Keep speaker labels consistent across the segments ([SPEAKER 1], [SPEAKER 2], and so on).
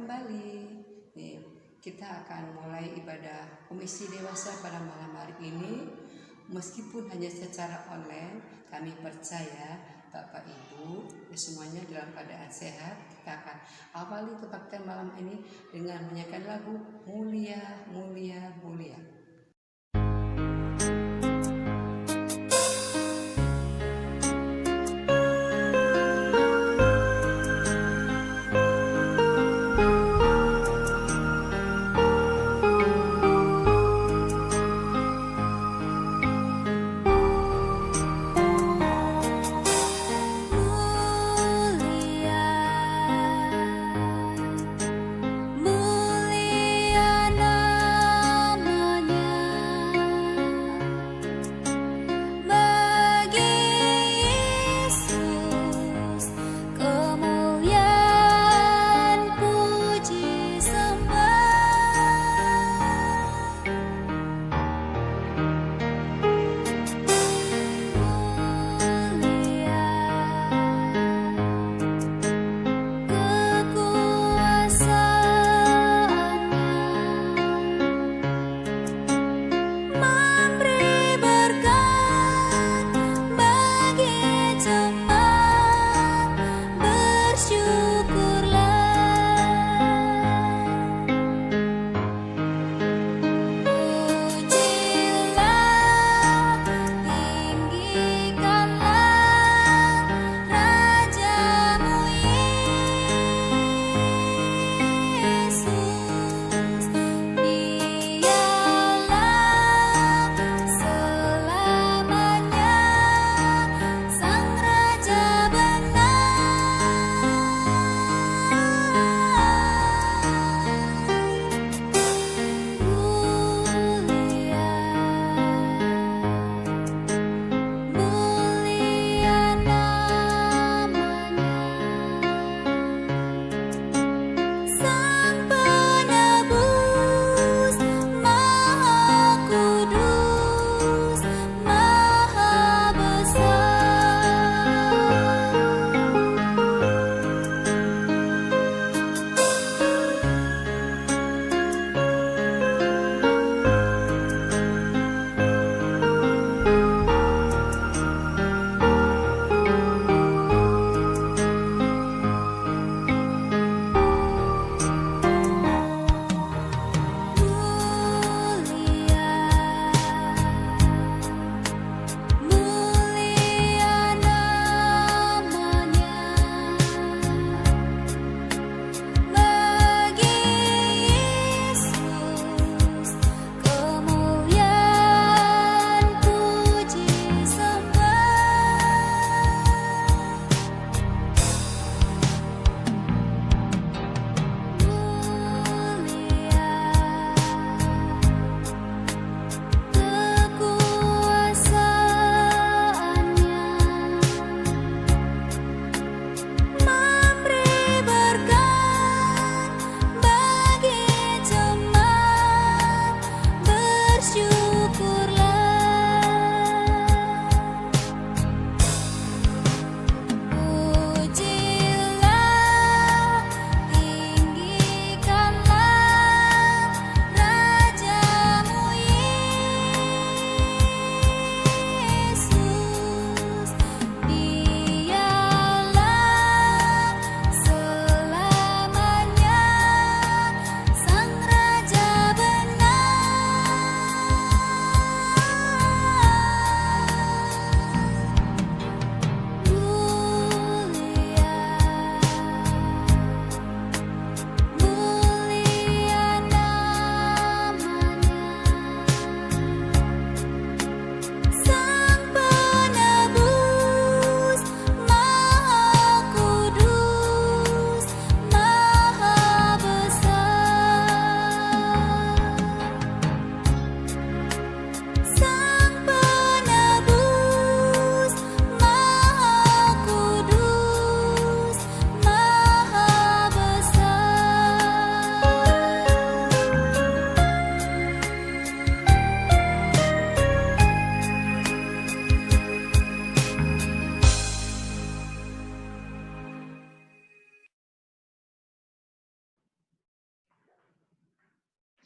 [SPEAKER 1] kembali. Nih, kita akan mulai ibadah komisi dewasa pada malam hari ini. Meskipun hanya secara online, kami percaya Bapak Ibu semuanya dalam keadaan sehat. Kita akan awali kebaktian malam ini dengan menyanyikan lagu Mulia, Mulia, Mulia.
[SPEAKER 2] Mulia namanya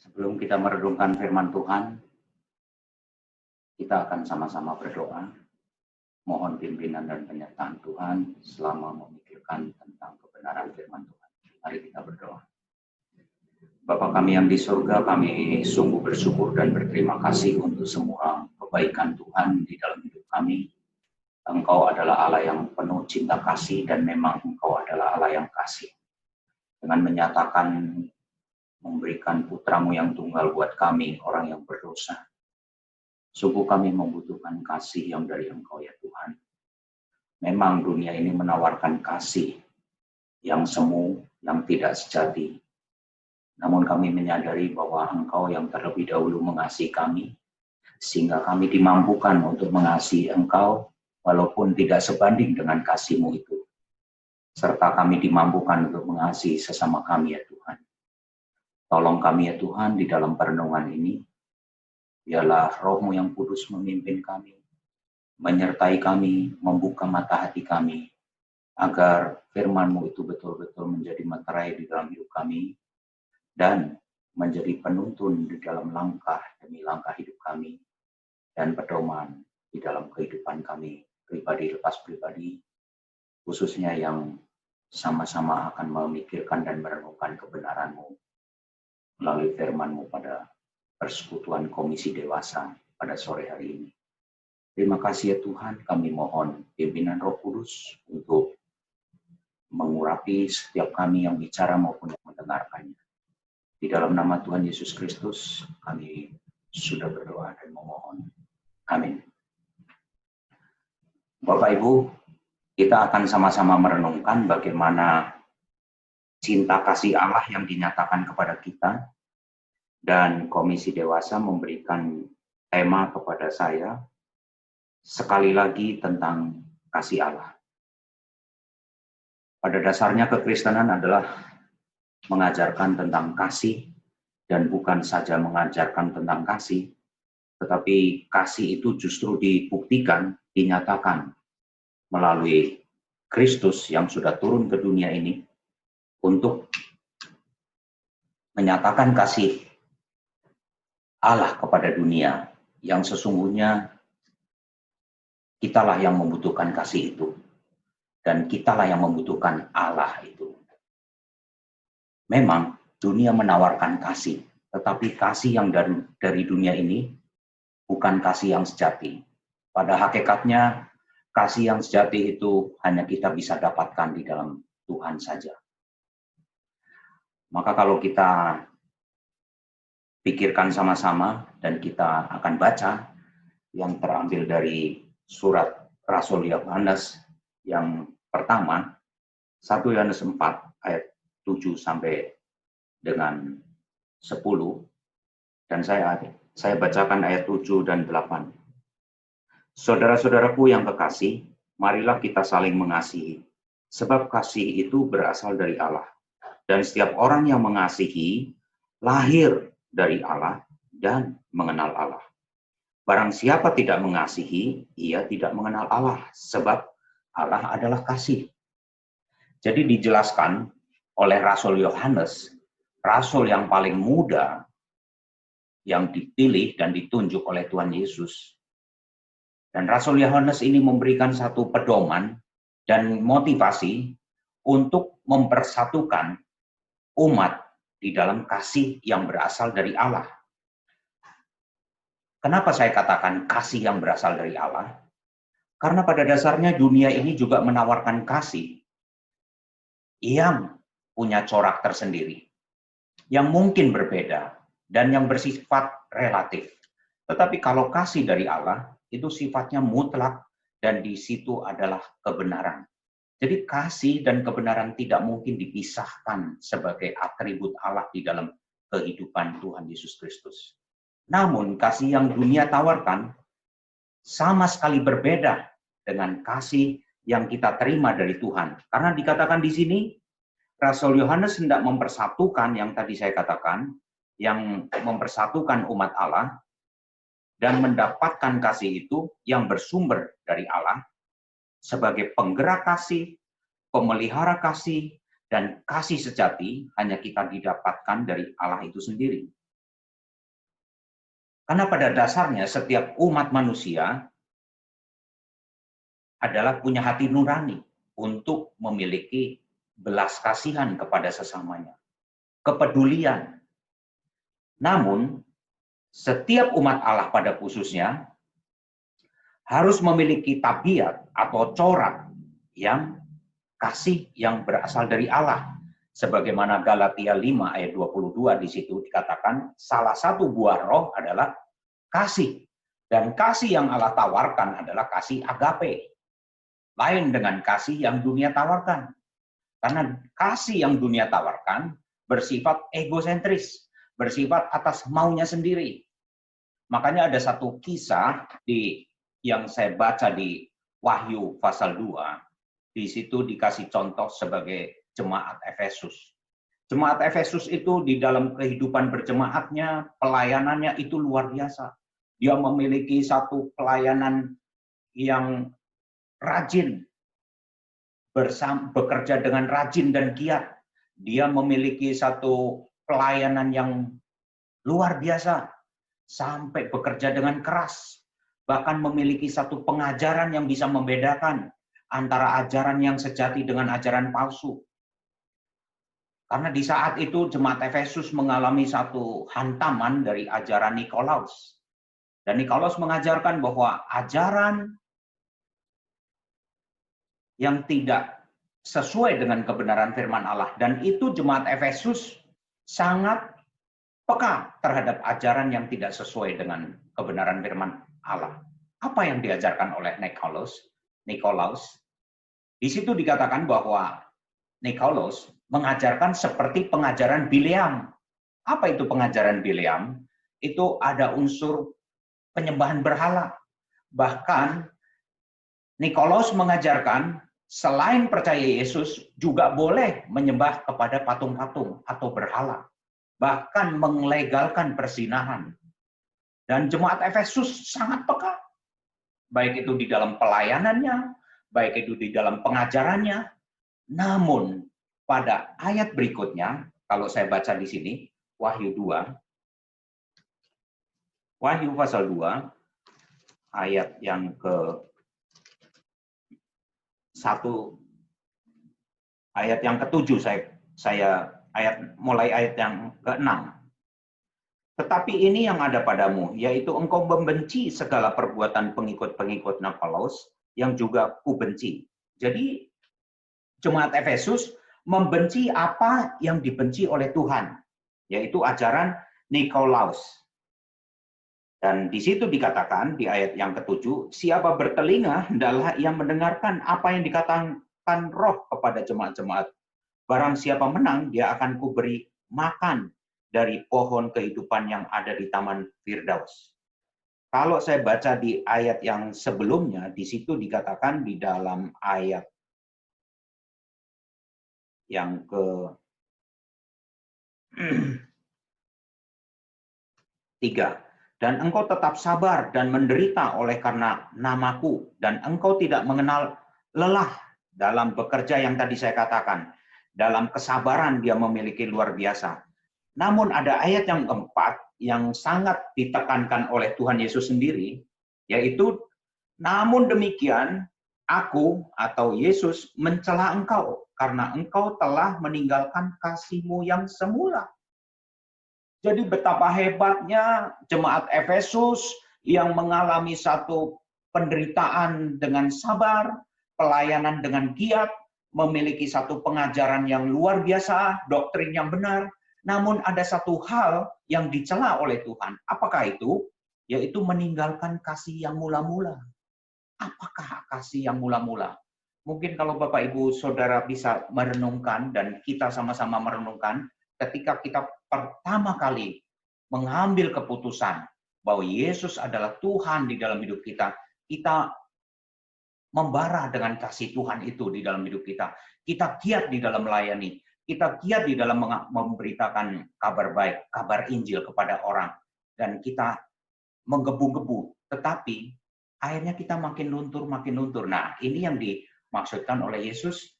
[SPEAKER 2] Sebelum kita merenungkan firman Tuhan, kita akan sama-sama berdoa. Mohon pimpinan dan penyertaan Tuhan selama memikirkan tentang kebenaran firman Tuhan. Mari kita berdoa. Bapa kami yang di surga, kami sungguh bersyukur dan berterima kasih untuk semua kebaikan Tuhan di dalam hidup kami. Engkau adalah Allah yang penuh cinta kasih dan memang Engkau adalah Allah yang kasih. Dengan menyatakan memberikan putramu yang tunggal buat kami, orang yang berdosa. Sungguh kami membutuhkan kasih yang dari Engkau ya Tuhan. Memang dunia ini menawarkan kasih yang semu, yang tidak sejati. Namun kami menyadari bahwa Engkau yang terlebih dahulu mengasihi kami, sehingga kami dimampukan untuk mengasihi Engkau, walaupun tidak sebanding dengan kasih-Mu itu. Serta kami dimampukan untuk mengasihi sesama kami ya Tuhan. Tolong kami ya Tuhan di dalam perenungan ini, biarlah Roh-Mu yang kudus memimpin kami, menyertai kami, membuka mata hati kami, agar firman-Mu itu betul-betul menjadi materai di dalam hidup kami, dan menjadi penuntun di dalam langkah demi langkah hidup kami, dan pedoman di dalam kehidupan kami, pribadi lepas pribadi, khususnya yang sama-sama akan memikirkan dan merenungkan kebenaran-Mu melalui firman-Mu pada persekutuan Komisi Dewasa pada sore hari ini. Terima kasih ya Tuhan, kami mohon pimpinan Roh Kudus untuk mengurapi setiap kami yang bicara maupun yang mendengarkannya. Di dalam nama Tuhan Yesus Kristus, kami sudah berdoa dan memohon. Amin. Bapak Ibu, kita akan sama-sama merenungkan bagaimana cinta kasih Allah yang dinyatakan kepada kita, dan Komisi Dewasa memberikan tema kepada saya, sekali lagi tentang kasih Allah. Pada dasarnya kekristenan adalah mengajarkan tentang kasih, dan bukan saja mengajarkan tentang kasih, tetapi kasih itu justru dibuktikan, dinyatakan melalui Kristus yang sudah turun ke dunia ini untuk menyatakan kasih Allah kepada dunia, yang sesungguhnya kitalah yang membutuhkan kasih itu, dan kitalah yang membutuhkan Allah itu. Memang dunia menawarkan kasih, tetapi kasih yang dari dunia ini bukan kasih yang sejati. Pada hakikatnya, kasih yang sejati itu hanya kita bisa dapatkan di dalam Tuhan saja. Maka kalau kita pikirkan sama-sama dan kita akan baca yang terambil dari surat Rasul Yohanes yang pertama, 1 Yohanes 4 ayat 7 sampai dengan 10, dan saya bacakan ayat 7 dan 8. Saudara-saudaraku yang kekasih, marilah kita saling mengasihi, sebab kasih itu berasal dari Allah. Dan setiap orang yang mengasihi, lahir dari Allah dan mengenal Allah. Barang siapa tidak mengasihi, ia tidak mengenal Allah, sebab Allah adalah kasih. Jadi dijelaskan oleh Rasul Yohanes, Rasul yang paling muda, yang dipilih dan ditunjuk oleh Tuhan Yesus. Dan Rasul Yohanes ini memberikan satu pedoman dan motivasi untuk mempersatukan umat di dalam kasih yang berasal dari Allah. Kenapa saya katakan kasih yang berasal dari Allah? Karena pada dasarnya dunia ini juga menawarkan kasih yang punya corak tersendiri, yang mungkin berbeda, dan yang bersifat relatif. Tetapi kalau kasih dari Allah, itu sifatnya mutlak, dan di situ adalah kebenaran. Jadi kasih dan kebenaran tidak mungkin dipisahkan sebagai atribut Allah di dalam kehidupan Tuhan Yesus Kristus. Namun kasih yang dunia tawarkan sama sekali berbeda dengan kasih yang kita terima dari Tuhan. Karena dikatakan di sini, Rasul Yohanes hendak mempersatukan yang tadi saya katakan, yang mempersatukan umat Allah, dan mendapatkan kasih itu yang bersumber dari Allah, sebagai penggerak kasih, pemelihara kasih, dan kasih sejati hanya kita didapatkan dari Allah itu sendiri. Karena pada dasarnya setiap umat manusia adalah punya hati nurani untuk memiliki belas kasihan kepada sesamanya, kepedulian. Namun, setiap umat Allah pada khususnya harus memiliki tabiat atau corak yang kasih yang berasal dari Allah. Sebagaimana Galatia 5 ayat 22 di situ dikatakan salah satu buah roh adalah kasih. Dan kasih yang Allah tawarkan adalah kasih agape. Lain dengan kasih yang dunia tawarkan. Karena kasih yang dunia tawarkan bersifat egosentris, bersifat atas maunya sendiri. Makanya ada satu kisah yang saya baca di Wahyu pasal 2. Di situ dikasih contoh sebagai jemaat Efesus. Jemaat Efesus itu di dalam kehidupan berjemaatnya, pelayanannya itu luar biasa. Dia memiliki satu pelayanan yang rajin, bekerja dengan rajin dan giat. Dia memiliki satu pelayanan yang luar biasa, sampai bekerja dengan keras. Bahkan memiliki satu pengajaran yang bisa membedakan antara ajaran yang sejati dengan ajaran palsu. Karena di saat itu jemaat Efesus mengalami satu hantaman dari ajaran Nikolaus. Dan Nikolaus mengajarkan bahwa ajaran yang tidak sesuai dengan kebenaran firman Allah. Dan itu jemaat Efesus sangat peka terhadap ajaran yang tidak sesuai dengan kebenaran firman Allah. Apa yang diajarkan oleh Nikolaus? Di situ dikatakan bahwa Nikolaus mengajarkan seperti pengajaran Bileam. Apa itu pengajaran Bileam? Itu ada unsur penyembahan berhala. Bahkan Nikolaus mengajarkan selain percaya Yesus juga boleh menyembah kepada patung-patung atau berhala. Bahkan melegalkan perzinahan. Dan jemaat Efesus sangat peka. Baik itu di dalam pelayanannya, baik itu di dalam pengajarannya. Namun pada ayat berikutnya, kalau saya baca di sini, Wahyu pasal 2, ayat yang ayat yang ke-7 mulai ayat yang ke-6. Tetapi ini yang ada padamu, yaitu engkau membenci segala perbuatan pengikut-pengikut Nikolaus yang juga kubenci. Jadi jemaat Efesus membenci apa yang dibenci oleh Tuhan, yaitu ajaran Nikolaus. Dan di situ dikatakan di ayat yang ke-7, siapa bertelinga hendaklah ia mendengarkan apa yang dikatakan Roh kepada jemaat-jemaat. Barang siapa menang, dia akan kuberi makan dari pohon kehidupan yang ada di Taman Firdaus. Kalau saya baca di ayat yang sebelumnya, di situ dikatakan di dalam ayat yang ke-3. Dan engkau tetap sabar dan menderita oleh karena namaku. Dan engkau tidak mengenal lelah dalam bekerja yang tadi saya katakan. Dalam kesabaran dia memiliki luar biasa. Namun ada ayat yang keempat yang sangat ditekankan oleh Tuhan Yesus sendiri. Yaitu, namun demikian aku atau Yesus mencela engkau. Karena engkau telah meninggalkan kasihmu yang semula. Jadi betapa hebatnya jemaat Efesus yang mengalami satu penderitaan dengan sabar, pelayanan dengan giat, memiliki satu pengajaran yang luar biasa, doktrin yang benar, namun ada satu hal yang dicela oleh Tuhan. Apakah itu? Yaitu meninggalkan kasih yang mula-mula. Apakah kasih yang mula-mula? Mungkin kalau Bapak Ibu Saudara bisa merenungkan dan kita sama-sama merenungkan, ketika kita pertama kali mengambil keputusan bahwa Yesus adalah Tuhan di dalam hidup kita, kita membara dengan kasih Tuhan itu di dalam hidup kita. Kita giat di dalam melayani, kita giat di dalam memberitakan kabar baik, kabar Injil kepada orang, dan kita menggebu-gebu. Tetapi akhirnya kita makin luntur. Nah, ini yang dimaksudkan oleh Yesus,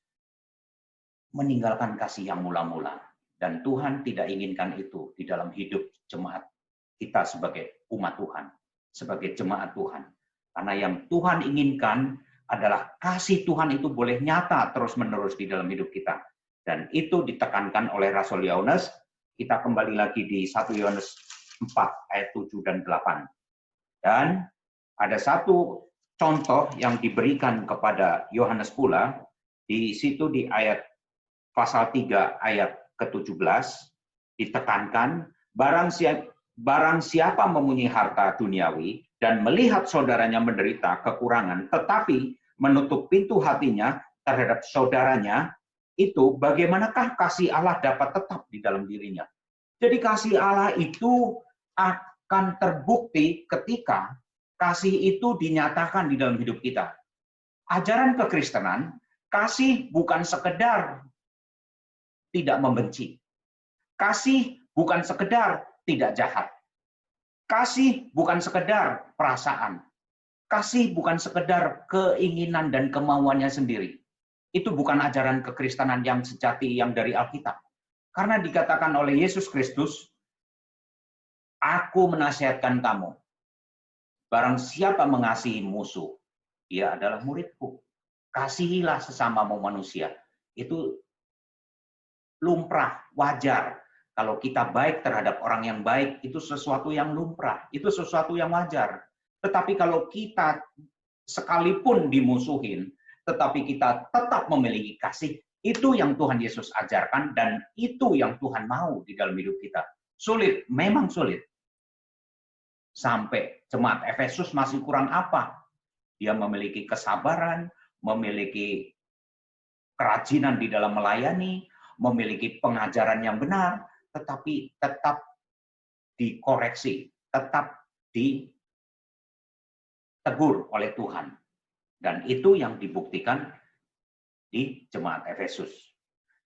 [SPEAKER 2] meninggalkan kasih yang mula-mula. Dan Tuhan tidak inginkan itu di dalam hidup jemaat kita sebagai umat Tuhan, sebagai jemaat Tuhan. Karena yang Tuhan inginkan adalah kasih Tuhan itu boleh nyata terus-menerus di dalam hidup kita. Dan itu ditekankan oleh Rasul Yohanes. Kita kembali lagi di 1 Yohanes 4 ayat 7 dan 8. Dan ada satu contoh yang diberikan kepada Yohanes pula, di situ di ayat pasal 3 ayat ke-17, ditekankan, barang siapa mempunyai harta duniawi dan melihat saudaranya menderita kekurangan, tetapi menutup pintu hatinya terhadap saudaranya, itu bagaimanakah kasih Allah dapat tetap di dalam dirinya? Jadi kasih Allah itu akan terbukti ketika kasih itu dinyatakan di dalam hidup kita. Ajaran kekristenan, kasih bukan sekedar tidak membenci. Kasih bukan sekedar tidak jahat. Kasih bukan sekedar perasaan. Kasih bukan sekedar keinginan dan kemauannya sendiri. Itu bukan ajaran kekristenan yang sejati yang dari Alkitab. Karena dikatakan oleh Yesus Kristus, aku menasihatkan kamu, barang siapa mengasihi musuh, dia adalah muridku. Kasihilah sesamamu manusia. Itu lumrah, wajar. Kalau kita baik terhadap orang yang baik, itu sesuatu yang lumrah, itu sesuatu yang wajar. Tetapi kalau kita sekalipun dimusuhin, tetapi kita tetap memiliki kasih, itu yang Tuhan Yesus ajarkan, dan itu yang Tuhan mau di dalam hidup kita. Sulit, memang sulit. Sampai jemaat Efesus masih kurang apa? Dia memiliki kesabaran, memiliki kerajinan di dalam melayani, memiliki pengajaran yang benar, tetapi tetap dikoreksi, tetap ditegur oleh Tuhan. Dan itu yang dibuktikan di jemaat Efesus.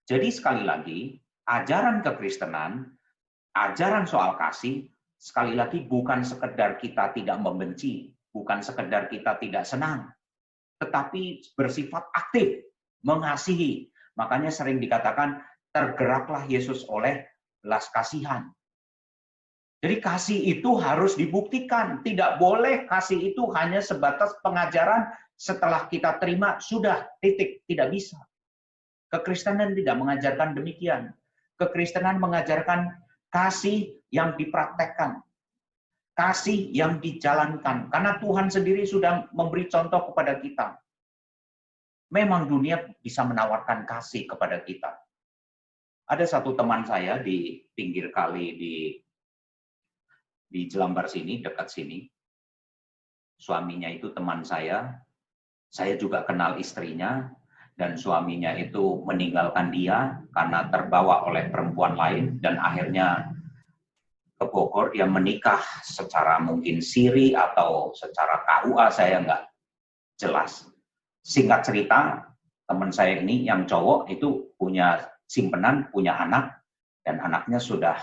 [SPEAKER 2] Jadi sekali lagi, ajaran kekristenan, ajaran soal kasih, sekali lagi bukan sekedar kita tidak membenci, bukan sekedar kita tidak senang, tetapi bersifat aktif, mengasihi. Makanya sering dikatakan, tergeraklah Yesus oleh belas kasihan. Jadi kasih itu harus dibuktikan. Tidak boleh kasih itu hanya sebatas pengajaran setelah kita terima, sudah, titik. Tidak bisa. Kekristenan tidak mengajarkan demikian. Kekristenan mengajarkan kasih yang dipraktekkan. Kasih yang dijalankan. Karena Tuhan sendiri sudah memberi contoh kepada kita. Memang dunia bisa menawarkan kasih kepada kita. Ada satu teman saya di pinggir kali di Jelambar sini, dekat sini. Suaminya itu teman saya juga kenal istrinya, dan suaminya itu meninggalkan dia karena terbawa oleh perempuan lain, dan akhirnya ke Bogor, dia menikah secara mungkin siri atau secara KUA, saya nggak jelas. Singkat cerita, teman saya ini yang cowok itu punya simpenan, punya anak, dan anaknya sudah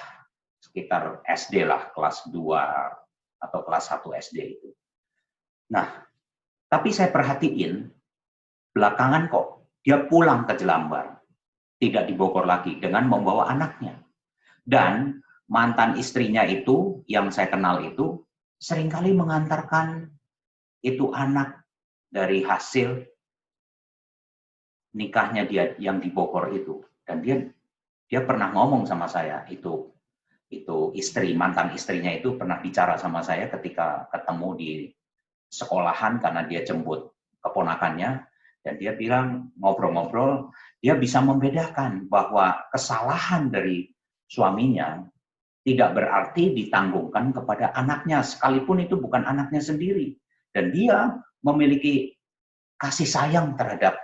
[SPEAKER 2] sekitar SD lah, kelas 2 atau kelas 1 SD itu. Nah, tapi saya perhatiin, belakangan kok dia pulang ke Jelambar, tidak di Bogor lagi, dengan membawa anaknya. Dan mantan istrinya itu, yang saya kenal itu, seringkali mengantarkan itu anak dari hasil nikahnya dia yang di Bogor itu. Dan dia pernah ngomong sama saya, itu mantan istrinya itu pernah bicara sama saya ketika ketemu di sekolahan karena dia jemput keponakannya, dan dia bilang, ngobrol-ngobrol, dia bisa membedakan bahwa kesalahan dari suaminya tidak berarti ditanggungkan kepada anaknya, sekalipun itu bukan anaknya sendiri. Dan dia memiliki kasih sayang terhadap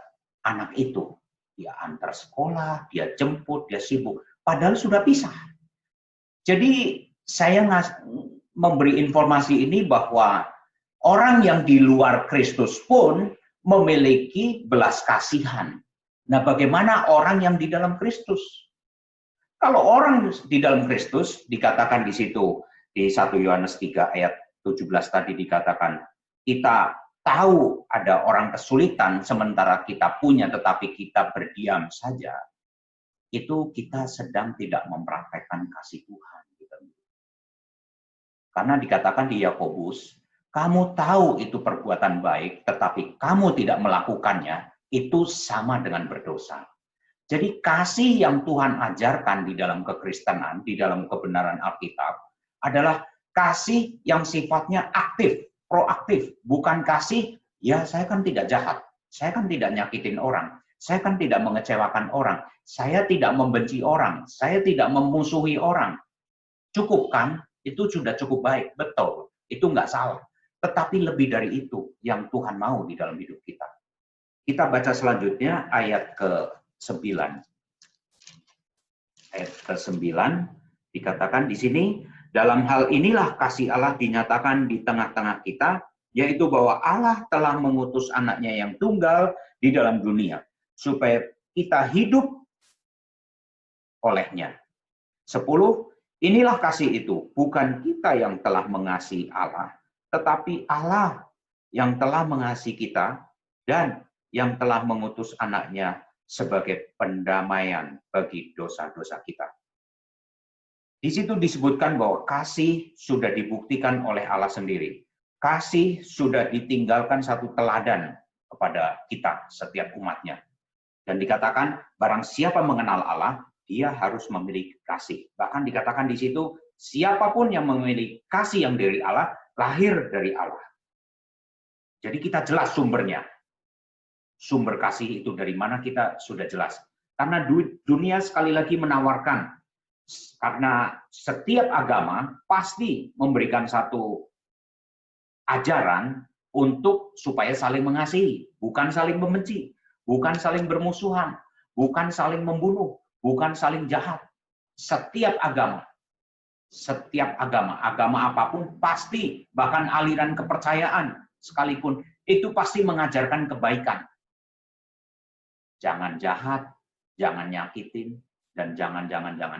[SPEAKER 2] anak itu. Dia antar sekolah, dia jemput, dia sibuk, padahal sudah pisah. Jadi saya memberi informasi ini bahwa orang yang di luar Kristus pun memiliki belas kasihan. Nah, bagaimana orang yang di dalam Kristus? Kalau orang di dalam Kristus, dikatakan di situ, di 1 Yohanes 3 ayat 17 tadi dikatakan, kita tahu ada orang kesulitan, sementara kita punya tetapi kita berdiam saja. Itu kita sedang tidak mempraktekkan kasih Tuhan. Karena dikatakan di Yakobus, kamu tahu itu perbuatan baik, tetapi kamu tidak melakukannya, itu sama dengan berdosa. Jadi kasih yang Tuhan ajarkan di dalam kekristenan, di dalam kebenaran Alkitab, adalah kasih yang sifatnya aktif, proaktif. Bukan kasih, ya saya kan tidak jahat, saya kan tidak nyakitin orang, saya kan tidak mengecewakan orang, saya tidak membenci orang, saya tidak memusuhi orang. Cukup kan? Itu sudah cukup baik, betul. Itu nggak salah. Tetapi lebih dari itu yang Tuhan mau di dalam hidup kita. Kita baca selanjutnya ayat ke-9. Ayat ke-9 dikatakan di sini, dalam hal inilah kasih Allah dinyatakan di tengah-tengah kita, yaitu bahwa Allah telah mengutus anaknya yang tunggal di dalam dunia, supaya kita hidup olehnya. 10. Inilah kasih itu, bukan kita yang telah mengasihi Allah, tetapi Allah yang telah mengasihi kita dan yang telah mengutus anaknya sebagai pendamaian bagi dosa-dosa kita. Di situ disebutkan bahwa kasih sudah dibuktikan oleh Allah sendiri. Kasih sudah ditinggalkan satu teladan kepada kita, setiap umatnya. Dan dikatakan, barang siapa mengenal Allah, dia harus memiliki kasih. Bahkan dikatakan di situ, siapapun yang memiliki kasih yang dari Allah, lahir dari Allah. Jadi kita jelas sumbernya. Sumber kasih itu dari mana kita sudah jelas. Karena dunia sekali lagi menawarkan, karena setiap agama pasti memberikan satu ajaran untuk supaya saling mengasihi, bukan saling membenci, bukan saling bermusuhan, bukan saling membunuh, bukan saling jahat. Setiap agama, agama apapun pasti, bahkan aliran kepercayaan sekalipun, itu pasti mengajarkan kebaikan. Jangan jahat, jangan nyakitin, dan jangan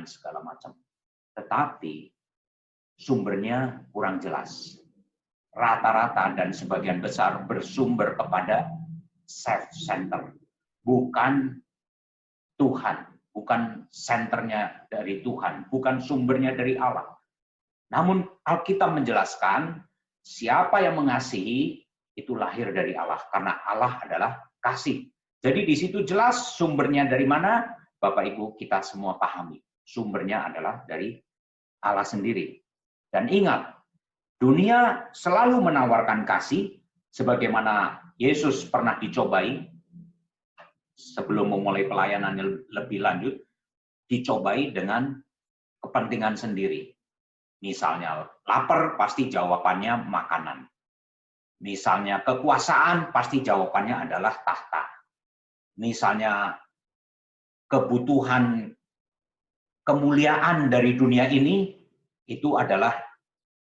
[SPEAKER 2] segala macam. Tetapi sumbernya kurang jelas. Rata-rata dan sebagian besar bersumber kepada self-center. Bukan Tuhan, bukan senternya dari Tuhan, bukan sumbernya dari Allah. Namun Alkitab menjelaskan, siapa yang mengasihi itu lahir dari Allah, karena Allah adalah kasih. Jadi di situ jelas sumbernya dari mana, Bapak Ibu kita semua pahami. Sumbernya adalah dari Allah sendiri. Dan ingat, dunia selalu menawarkan kasih, sebagaimana Yesus pernah dicobai, sebelum memulai pelayanannya lebih lanjut, dicobai dengan kepentingan sendiri. Misalnya lapar, pasti jawabannya makanan. Misalnya kekuasaan, pasti jawabannya adalah tahta. Misalnya kebutuhan kemuliaan dari dunia ini, itu adalah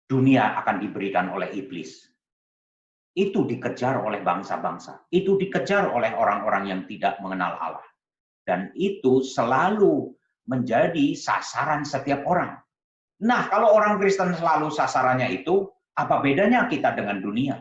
[SPEAKER 2] dunia akan diberikan oleh iblis. Itu dikejar oleh bangsa-bangsa. Itu dikejar oleh orang-orang yang tidak mengenal Allah. Dan itu selalu menjadi sasaran setiap orang. Nah, kalau orang Kristen selalu sasarannya itu, apa bedanya kita dengan dunia?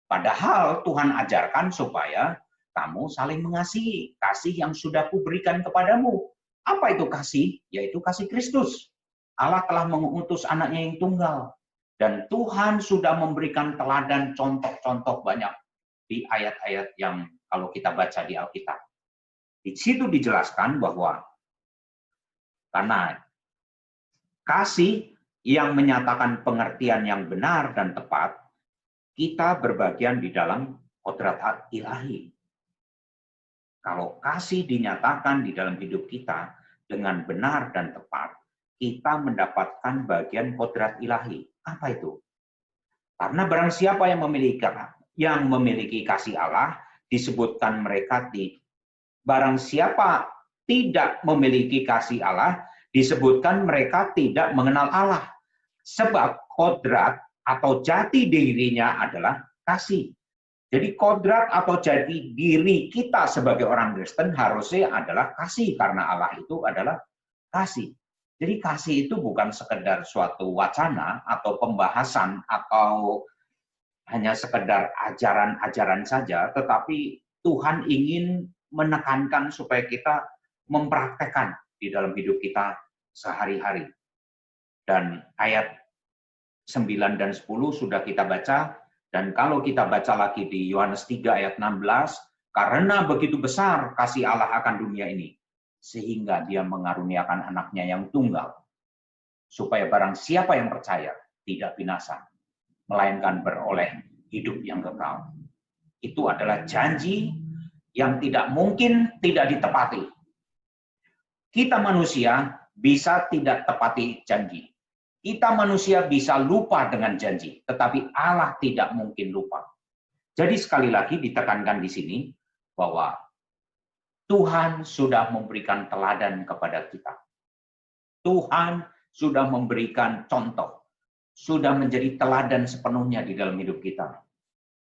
[SPEAKER 2] Padahal Tuhan ajarkan supaya kamu saling mengasihi. Kasih yang sudah kuberikan kepadamu. Apa itu kasih? Yaitu kasih Kristus. Allah telah mengutus anaknya yang tunggal. Dan Tuhan sudah memberikan teladan contoh-contoh banyak di ayat-ayat yang kalau kita baca di Alkitab. Di situ dijelaskan bahwa karena kasih yang menyatakan pengertian yang benar dan tepat, kita berbagian di dalam kodrat ilahi. Kalau kasih dinyatakan di dalam hidup kita dengan benar dan tepat, kita mendapatkan bagian kodrat ilahi. Apa itu? Karena barang siapa yang memiliki kasih Allah, disebutkan mereka barang siapa tidak memiliki kasih Allah, disebutkan mereka tidak mengenal Allah. Sebab kodrat atau jati dirinya adalah kasih. Jadi kodrat atau jati diri kita sebagai orang Kristen harusnya adalah kasih, karena Allah itu adalah kasih. Jadi kasih itu bukan sekedar suatu wacana atau pembahasan atau hanya sekedar ajaran-ajaran saja, tetapi Tuhan ingin menekankan supaya kita mempraktekkan di dalam hidup kita sehari-hari. Dan ayat 9 dan 10 sudah kita baca, dan kalau kita baca lagi di Yohanes 3 ayat 16, karena begitu besar kasih Allah akan dunia ini, sehingga dia mengaruniakan anaknya yang tunggal, supaya barang siapa yang percaya tidak binasa, melainkan beroleh hidup yang kekal. Itu adalah janji yang tidak mungkin tidak ditepati. Kita manusia bisa tidak tepati janji. Kita manusia bisa lupa dengan janji, tetapi Allah tidak mungkin lupa. Jadi sekali lagi ditekankan di sini bahwa Tuhan sudah memberikan teladan kepada kita. Tuhan sudah memberikan contoh, sudah menjadi teladan sepenuhnya di dalam hidup kita.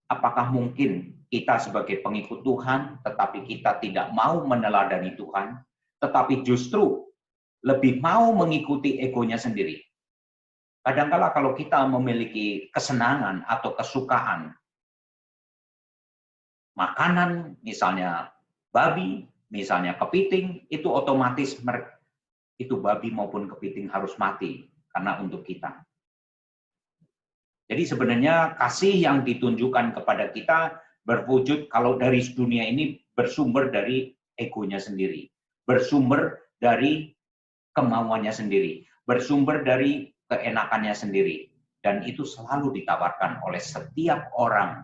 [SPEAKER 2] Apakah mungkin kita sebagai pengikut Tuhan, tetapi kita tidak mau meneladani Tuhan, tetapi justru lebih mau mengikuti egonya sendiri? Kadangkala kalau kita memiliki kesenangan atau kesukaan, makanan, misalnya babi, misalnya kepiting, itu otomatis itu babi maupun kepiting harus mati karena untuk kita. Jadi sebenarnya kasih yang ditunjukkan kepada kita berwujud kalau dari dunia ini bersumber dari egonya sendiri, bersumber dari kemauannya sendiri, bersumber dari keenakannya sendiri, dan itu selalu ditawarkan oleh setiap orang,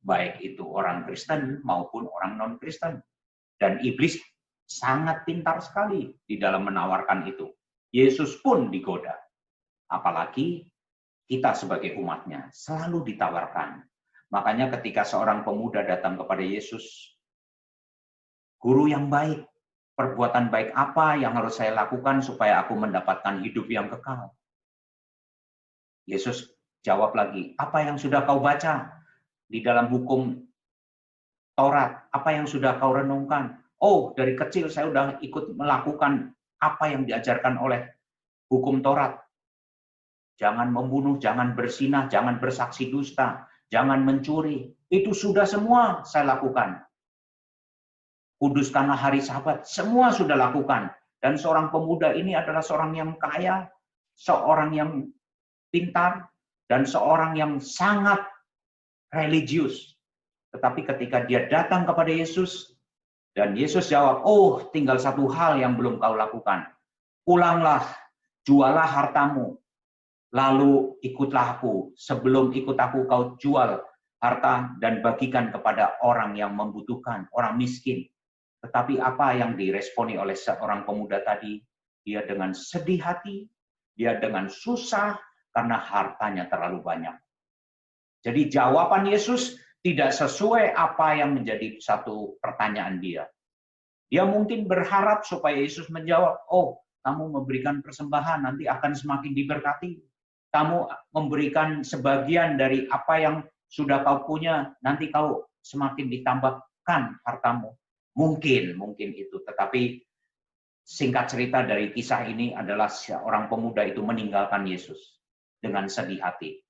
[SPEAKER 2] baik itu orang Kristen maupun orang non-Kristen. Dan iblis sangat pintar sekali di dalam menawarkan itu. Yesus pun digoda, apalagi kita sebagai umatnya selalu ditawarkan. Makanya ketika seorang pemuda datang kepada Yesus, "Guru yang baik, perbuatan baik apa yang harus saya lakukan supaya aku mendapatkan hidup yang kekal?" Yesus jawab lagi, "Apa yang sudah kau baca di dalam hukum Taurat? Apa yang sudah kau renungkan?" "Oh, dari kecil saya sudah ikut melakukan apa yang diajarkan oleh hukum Taurat. Jangan membunuh, jangan berzinah, jangan bersaksi dusta, jangan mencuri. Itu sudah semua saya lakukan. Kuduskanlah hari Sabat, semua sudah lakukan." Dan seorang pemuda ini adalah seorang yang kaya, seorang yang pintar, dan seorang yang sangat religius. Tetapi ketika dia datang kepada Yesus, dan Yesus jawab, "Oh, tinggal satu hal yang belum kau lakukan. Pulanglah, jualah hartamu, lalu ikutlah aku. Sebelum ikut aku, kau jual harta dan bagikan kepada orang yang membutuhkan, orang miskin." Tetapi apa yang diresponi oleh seorang pemuda tadi? Dia dengan sedih hati, dia dengan susah, karena hartanya terlalu banyak. Jadi jawaban Yesus tidak sesuai apa yang menjadi satu pertanyaan dia. Dia mungkin berharap supaya Yesus menjawab, "Oh, kamu memberikan persembahan, nanti akan semakin diberkati. Kamu memberikan sebagian dari apa yang sudah kau punya, nanti kau semakin ditambahkan hartamu." Mungkin itu. Tetapi singkat cerita dari kisah ini adalah seorang pemuda itu meninggalkan Yesus dengan sedih hati.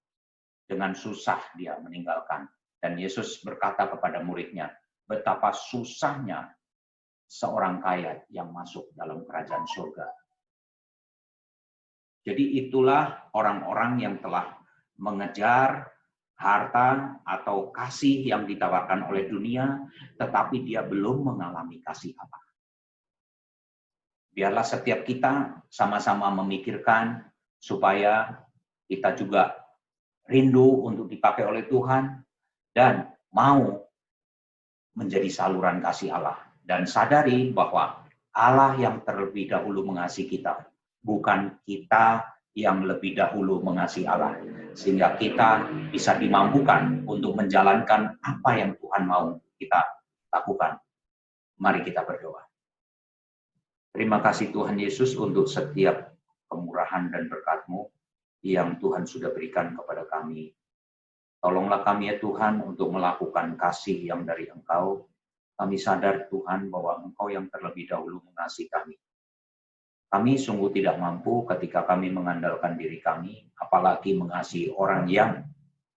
[SPEAKER 2] Dengan susah dia meninggalkan. Dan Yesus berkata kepada muridnya, betapa susahnya seorang kaya yang masuk dalam kerajaan surga. Jadi itulah orang-orang yang telah mengejar harta atau kasih yang ditawarkan oleh dunia, tetapi dia belum mengalami kasih apa. Biarlah setiap kita sama-sama memikirkan supaya kita juga rindu untuk dipakai oleh Tuhan dan mau menjadi saluran kasih Allah. Dan sadari bahwa Allah yang terlebih dahulu mengasihi kita, bukan kita yang lebih dahulu mengasihi Allah. Sehingga kita bisa dimampukan untuk menjalankan apa yang Tuhan mau kita lakukan. Mari kita berdoa. Terima kasih Tuhan Yesus untuk setiap kemurahan dan berkat-Mu yang Tuhan sudah berikan kepada kami. Tolonglah kami ya Tuhan untuk melakukan kasih yang dari Engkau. Kami sadar Tuhan bahwa Engkau yang terlebih dahulu mengasihi kami. Kami sungguh tidak mampu ketika kami mengandalkan diri kami, apalagi mengasihi orang yang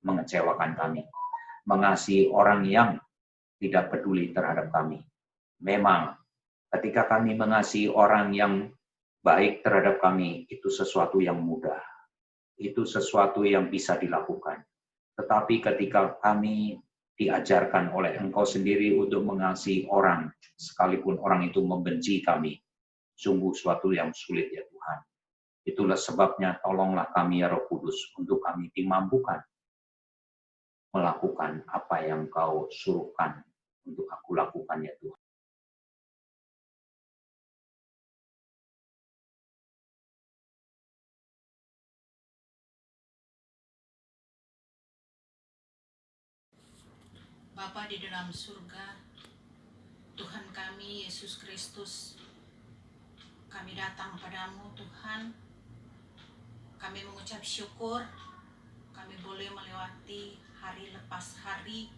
[SPEAKER 2] mengecewakan kami. Mengasihi orang yang tidak peduli terhadap kami. Memang ketika kami mengasihi orang yang baik terhadap kami, itu sesuatu yang mudah. itu sesuatu yang bisa dilakukan. Tetapi ketika kami diajarkan oleh Engkau sendiri untuk mengasihi orang, sekalipun orang itu membenci kami, sungguh suatu yang sulit ya Tuhan. Itulah sebabnya tolonglah kami ya Roh Kudus untuk kami dimampukan melakukan apa yang Kau suruhkan untuk aku lakukan ya Tuhan.
[SPEAKER 3] Bapa di dalam surga, Tuhan kami Yesus Kristus, kami datang padamu Tuhan. Kami mengucap syukur kami boleh melewati hari lepas hari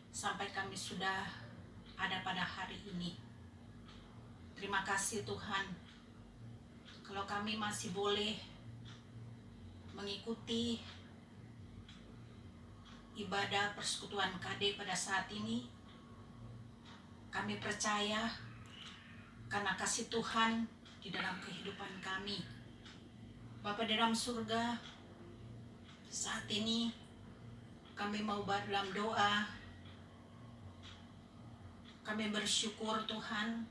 [SPEAKER 3] sampai kami sudah ada pada hari ini. Terima kasih Tuhan, kalau kami masih boleh mengikuti ibadah persekutuan KD pada saat ini. Kami percaya karena kasih Tuhan di dalam kehidupan kami. Bapa di dalam surga, saat ini kami mau dalam doa. Kami bersyukur Tuhan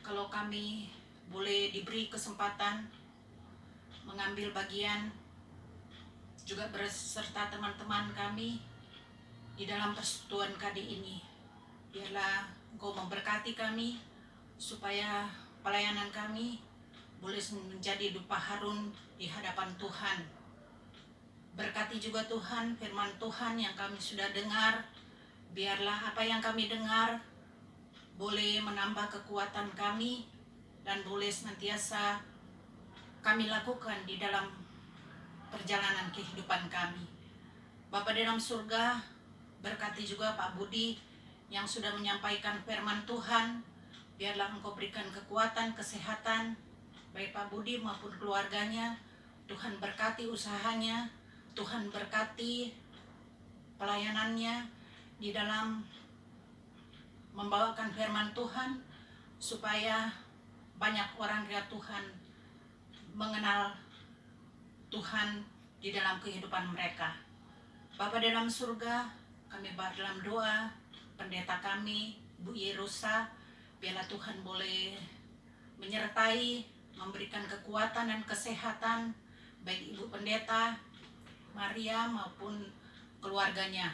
[SPEAKER 3] kalau kami boleh diberi kesempatan mengambil bagian juga berserta teman-teman kami di dalam persekutuan KD ini. Biarlah Engkau memberkati kami supaya pelayanan kami boleh menjadi dupa harum di hadapan Tuhan. Berkati juga Tuhan firman Tuhan yang kami sudah dengar. Biarlah apa yang kami dengar boleh menambah kekuatan kami dan boleh senantiasa kami lakukan di dalam perjalanan kehidupan kami. Bapa di dalam surga, berkati juga Pak Budi yang sudah menyampaikan firman Tuhan. Biarlah Engkau berikan kekuatan, kesehatan baik Pak Budi maupun keluarganya. Tuhan berkati usahanya, Tuhan berkati pelayanannya di dalam membawakan firman Tuhan supaya banyak orang ya Tuhan mengenal Tuhan di dalam kehidupan mereka. Bapa dalam surga, kami dalam doa pendeta kami Bu Yerusa, biarlah Tuhan boleh menyertai, memberikan kekuatan dan kesehatan baik Ibu Pendeta Maria maupun keluarganya.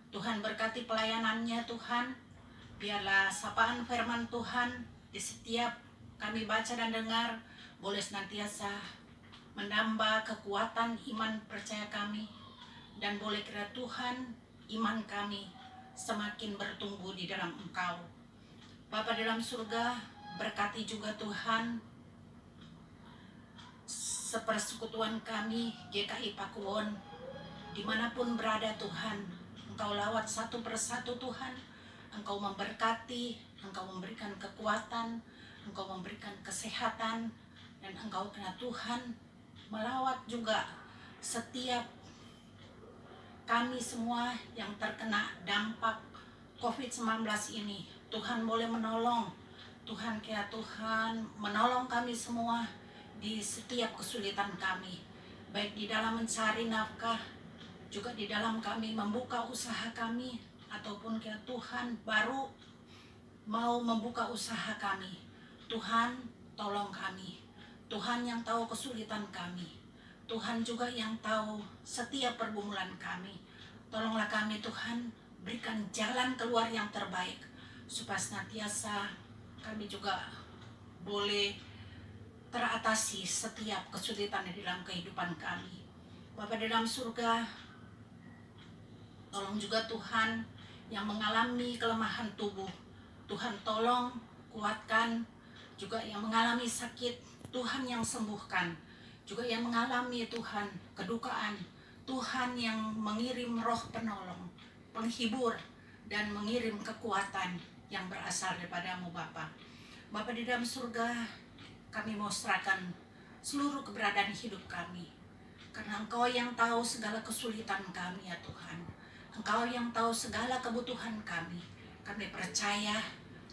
[SPEAKER 3] Tuhan berkati pelayanannya Tuhan. Biarlah sapaan firman Tuhan di setiap kami baca dan dengar boleh senantiasa menambah kekuatan iman percaya kami, dan boleh kiranya Tuhan iman kami semakin bertumbuh di dalam Engkau. Bapa dalam surga, berkati juga Tuhan sepersekutuan kami GKI Pakuwon, dimanapun berada Tuhan, Engkau lawat satu persatu Tuhan. Engkau memberkati, Engkau memberikan kekuatan, Engkau memberikan kesehatan, dan Engkau kena Tuhan melawat juga setiap kami semua yang terkena dampak COVID-19 ini. Tuhan boleh menolong, Tuhan kira Tuhan menolong kami semua di setiap kesulitan kami, baik di dalam mencari nafkah, juga di dalam kami membuka usaha kami, ataupun kira Tuhan baru mau membuka usaha kami. Tuhan tolong kami, Tuhan yang tahu kesulitan kami, Tuhan juga yang tahu setiap pergumulan kami. Tolonglah kami Tuhan, berikan jalan keluar yang terbaik, supaya senantiasa kami juga boleh teratasi setiap kesulitan di dalam kehidupan kami. Bapa di dalam surga, tolong juga Tuhan yang mengalami kelemahan tubuh, Tuhan tolong kuatkan, juga yang mengalami sakit, Tuhan yang sembuhkan, juga yang mengalami Tuhan kedukaan, Tuhan yang mengirim roh penolong, penghibur, dan mengirim kekuatan yang berasal daripada-Mu Bapa. Bapa di dalam surga, kami mau serahkan seluruh keberadaan hidup kami, karena Engkau yang tahu segala kesulitan kami ya Tuhan. Engkau yang tahu segala kebutuhan kami. Kami percaya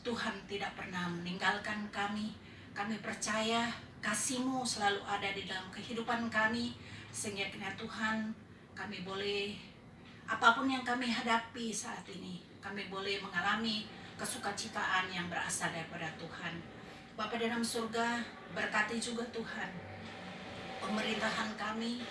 [SPEAKER 3] Tuhan tidak pernah meninggalkan kami. Kami percaya kasih-Mu selalu ada di dalam kehidupan kami, sehingga kiranya Tuhan kami boleh, apapun yang kami hadapi saat ini, kami boleh mengalami kesukacitaan yang berasal daripada Tuhan. Bapa di dalam surga, berkati juga Tuhan pemerintahan kami,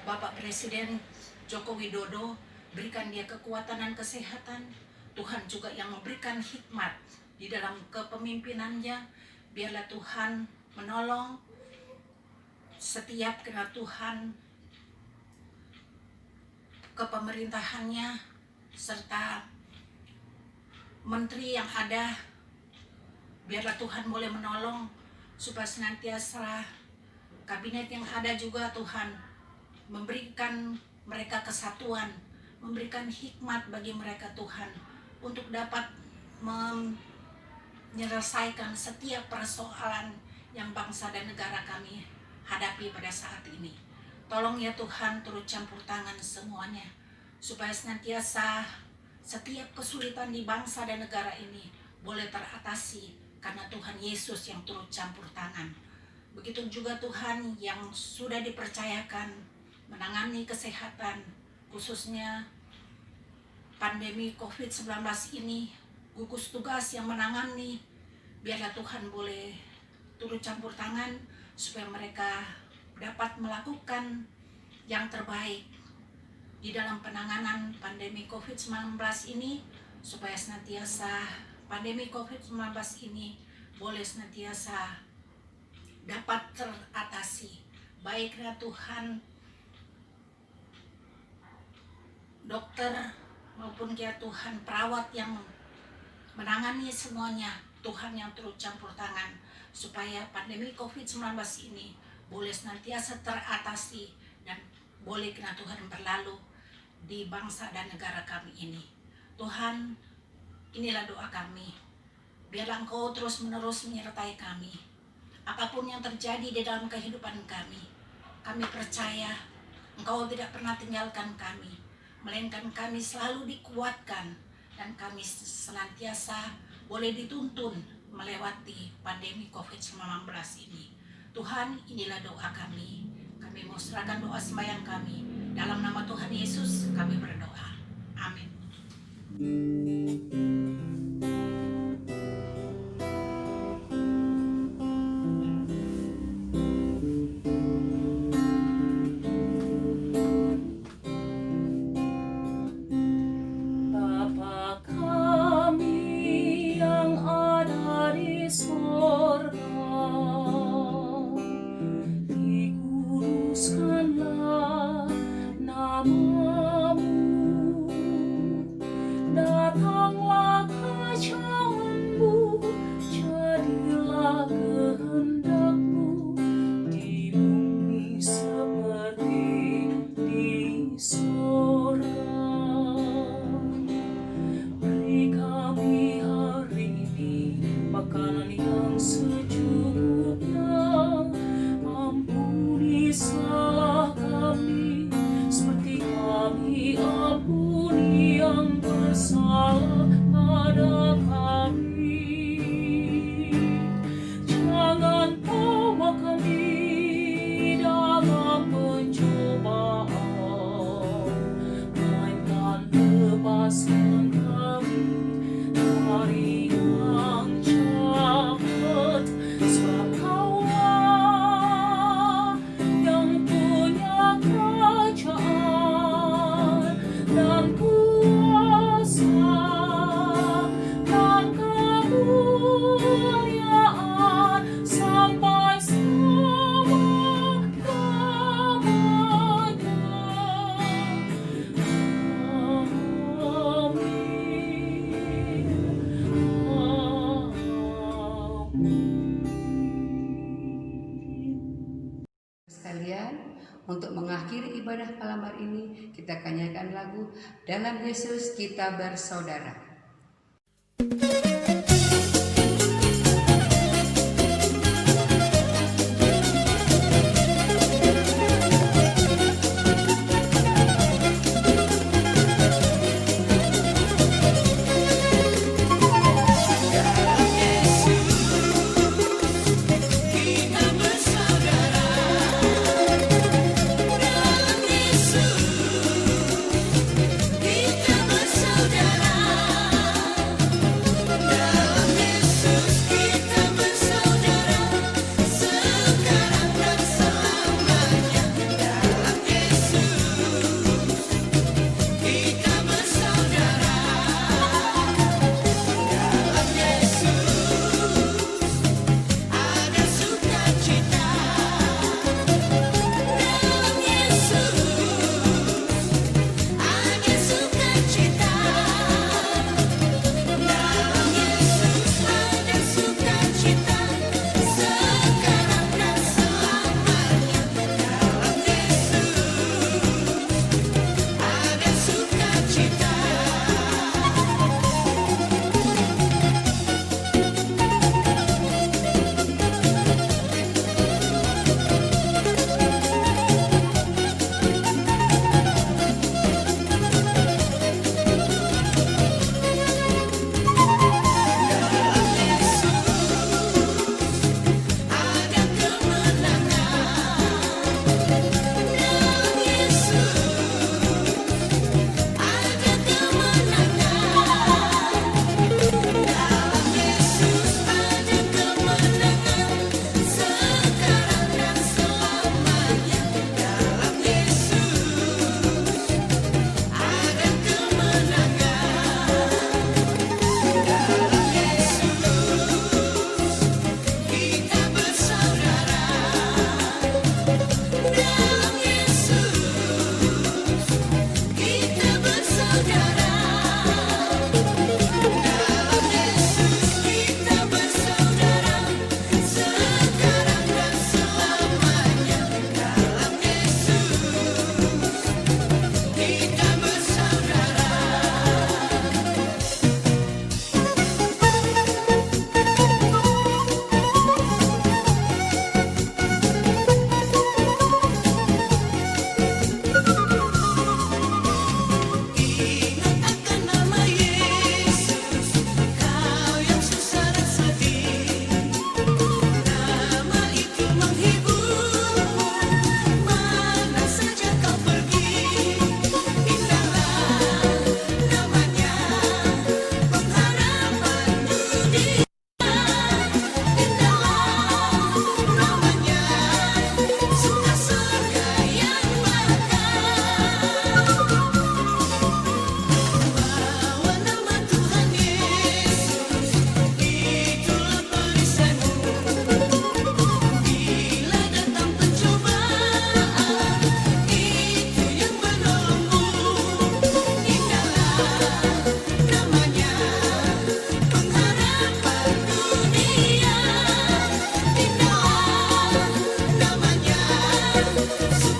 [SPEAKER 3] Bapak Presiden Joko Widodo, berikan dia kekuatan dan kesehatan. Tuhan juga yang memberikan hikmat di dalam kepemimpinannya. Biarlah Tuhan menolong setiap kena Tuhan kepemerintahannya, serta menteri yang ada. Biarlah Tuhan boleh menolong supaya senantiasa kabinet yang ada juga Tuhan memberikan mereka kesatuan, memberikan hikmat bagi mereka Tuhan, untuk dapat menyelesaikan setiap persoalan yang bangsa dan negara kami hadapi pada saat ini. Tolong ya Tuhan, turut campur tangan semuanya, supaya senantiasa setiap kesulitan di bangsa dan negara ini boleh teratasi, karena Tuhan Yesus yang turut campur tangan. Begitu juga Tuhan yang sudah dipercayakan menangani kesehatan, khususnya pandemi COVID-19 ini, gugus tugas yang menangani, biarlah Tuhan boleh turut campur tangan supaya mereka dapat melakukan yang terbaik di dalam penanganan pandemi COVID-19 ini, supaya senantiasa pandemi COVID-19 ini boleh senantiasa dapat teratasi. Baiklah Tuhan, dokter maupun ya Tuhan perawat yang menangani semuanya, Tuhan yang turut campur tangan supaya pandemi COVID-19 ini boleh senantiasa teratasi dan boleh kena Tuhan berlalu di bangsa dan negara kami ini. Tuhan, inilah doa kami. Biarlah Engkau terus menerus menyertai kami. Apapun yang terjadi di dalam kehidupan kami percaya Engkau tidak pernah tinggalkan kami, melainkan kami selalu dikuatkan dan kami senantiasa boleh dituntun melewati pandemi COVID-19 ini. Tuhan, inilah doa kami. Kami mau serahkan doa sembahyang kami. Dalam nama Tuhan Yesus kami berdoa. Amin.
[SPEAKER 1] Untuk mengakhiri ibadah malam hari ini, kita akan nyanyikan lagu Dalam Yesus Kita Bersaudara.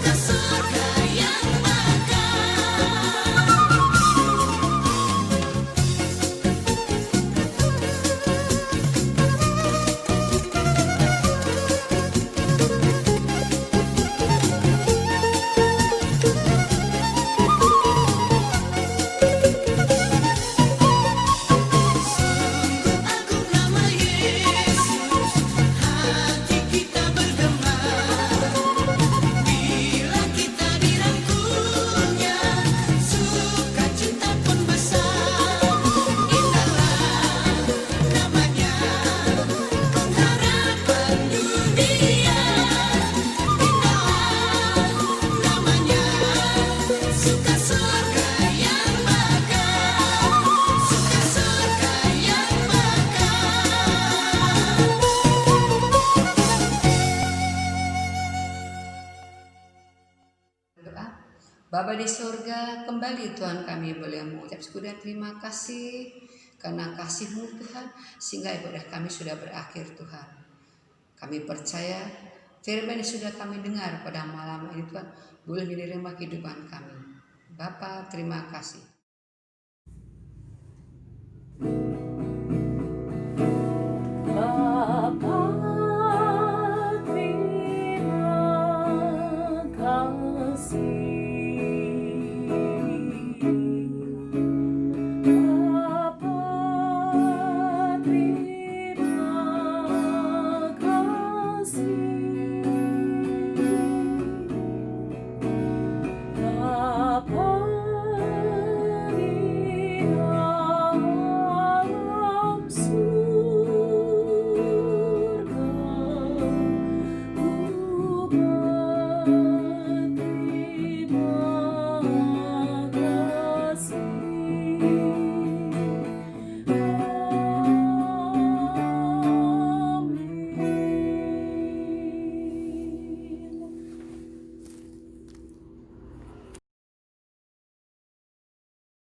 [SPEAKER 3] suka surga yang bakal. Sungguh agung nama Yesus, hati kita bergemar bila kita dirangkulnya, sukacita pun besar. Indahlah namanya, pengharapan dunia. Indahlah namanya, suka surga yang bakal, suka surga yang bakal.
[SPEAKER 1] Doa. Bapa di surga, kembali Tuhan kami boleh mengucap syukur dan terima kasih karena kasih-Mu Tuhan, sehingga ibadah kami sudah berakhir Tuhan. Kami percaya firman yang sudah kami dengar pada malam ini Tuhan boleh menerima kehidupan kami. Bapa, terima kasih.
[SPEAKER 4] Bapa, terima kasih.